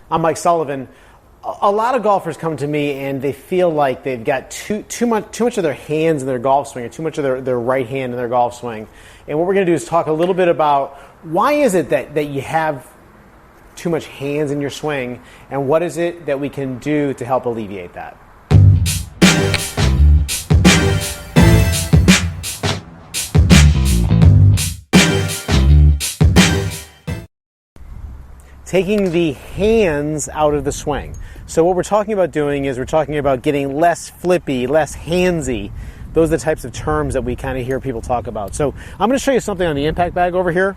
I'm Mike Sullivan. A lot of golfers come to me and they feel like they've got too much of their hands in their golf swing, or too much of their right hand in their golf swing. And what we're going to do is talk a little bit about why is it that you have too much hands in your swing, and what is it that we can do to help alleviate that. Taking the hands out of the swing. So what we're talking about doing is we're talking about getting less flippy, less handsy. Those are the types of terms that we kind of hear people talk about. So I'm going to show you something on the impact bag over here.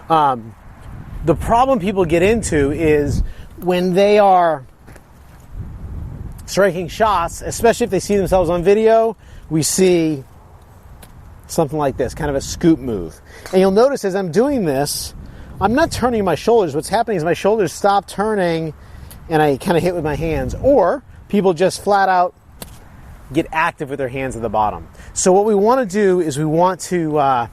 The problem people get into is when they are striking shots, especially if they see themselves on video, we see something like this, kind of a scoop move. And you'll notice as I'm doing this, I'm not turning my shoulders. What's happening is my shoulders stop turning and I kind of hit with my hands. Or people just flat out get active with their hands at the bottom. So what we want to do is we want to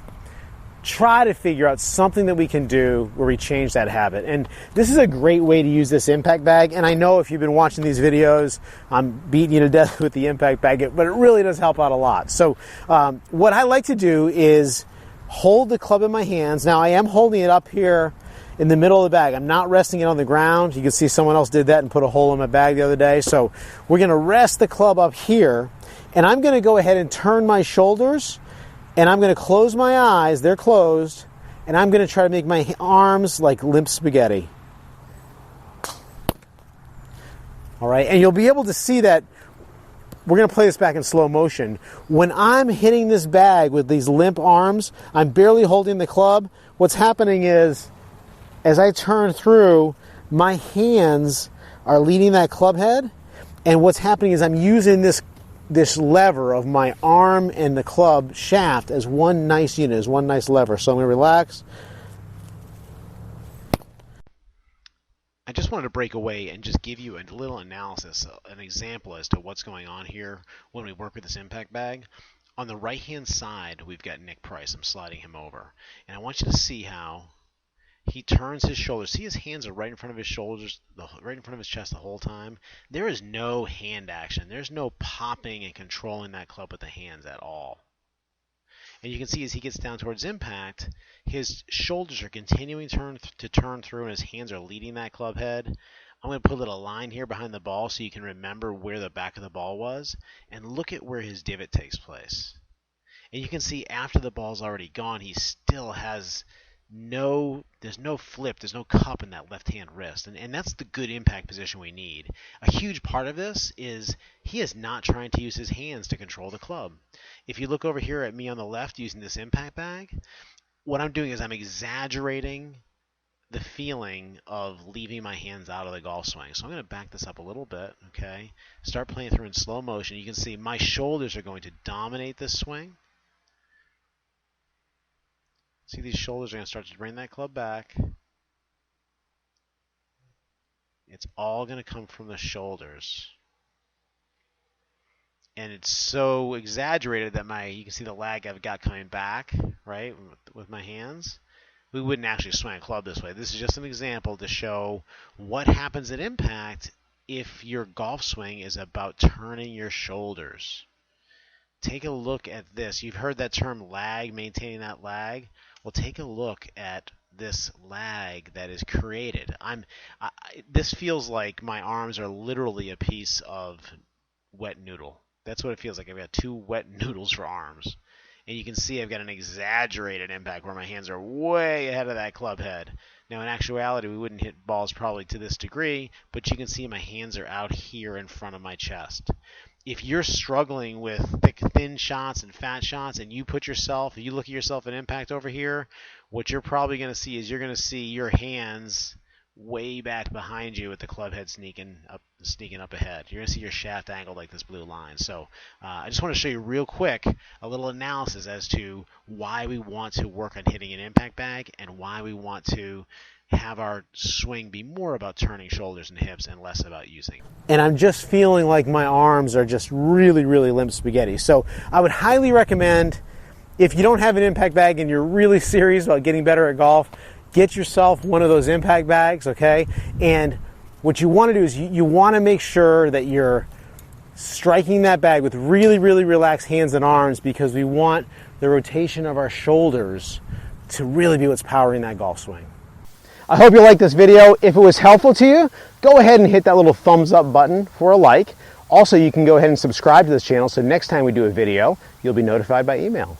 try to figure out something that we can do where we change that habit. And this is a great way to use this impact bag. And I know if you've been watching these videos, I'm beating you to death with the impact bag, but it really does help out a lot. So what I like to do is hold the club in my hands. Now I am holding it up here in the middle of the bag. I'm not resting it on the ground. You can see someone else did that and put a hole in my bag the other day. So we're going to rest the club up here, and I'm going to go ahead and turn my shoulders, and I'm going to close my eyes. They're closed, and I'm going to try to make my arms like limp spaghetti. All right, and you'll be able to see that. We're going to play this back in slow motion. When I'm hitting this bag with these limp arms, I'm barely holding the club. What's happening is, as I turn through, my hands are leading that club head. And what's happening is I'm using this lever of my arm and the club shaft as one nice unit, as one nice lever. So I'm going to relax. I just wanted to break away and just give you a little analysis, an example as to what's going on here when we work with this impact bag. On the right-hand side, we've got Nick Price. I'm sliding him over. And I want you to see how he turns his shoulders. See, his hands are right in front of his shoulders, right in front of his chest the whole time. There is no hand action. There's no popping and controlling that club with the hands at all. And you can see as he gets down towards impact, his shoulders are continuing to turn through, and his hands are leading that club head. I'm going to put a little line here behind the ball so you can remember where the back of the ball was. And look at where his divot takes place. And you can see after the ball's already gone, he still has there's no flip, there's no cup in that left-hand wrist. And that's the good impact position we need. A huge part of this is he is not trying to use his hands to control the club. If you look over here at me on the left using this impact bag, what I'm doing is I'm exaggerating the feeling of leaving my hands out of the golf swing. So I'm going to back this up a little bit, okay? Start playing through in slow motion. You can see my shoulders are going to dominate this swing. See, these shoulders are going to start to bring that club back. It's all going to come from the shoulders. And it's so exaggerated that you can see the lag I've got coming back, right, with my hands. We wouldn't actually swing a club this way. This is just an example to show what happens at impact if your golf swing is about turning your shoulders. Take a look at this. You've heard that term lag, maintaining that lag. Well, take a look at this lag that is created. This feels like my arms are literally a piece of wet noodle. That's what it feels like. I've got two wet noodles for arms. And you can see I've got an exaggerated impact where my hands are way ahead of that club head. Now, in actuality, we wouldn't hit balls probably to this degree, but you can see my hands are out here in front of my chest. If you're struggling with thick, thin shots and fat shots, and you look at yourself at impact over here, what you're probably going to see is you're going to see your hands way back behind you with the club head sneaking up ahead. You're going to see your shaft angled like this blue line. So I just want to show you real quick a little analysis as to why we want to work on hitting an impact bag and why we want to have our swing be more about turning shoulders and hips and less about using. And I'm just feeling like my arms are just really, really limp spaghetti. So I would highly recommend, if you don't have an impact bag and you're really serious about getting better at golf, get yourself one of those impact bags, okay? And what you want to do is you want to make sure that you're striking that bag with really, really relaxed hands and arms, because we want the rotation of our shoulders to really be what's powering that golf swing. I hope you liked this video. If it was helpful to you, go ahead and hit that little thumbs up button for a like. Also, you can go ahead and subscribe to this channel so next time we do a video, you'll be notified by email.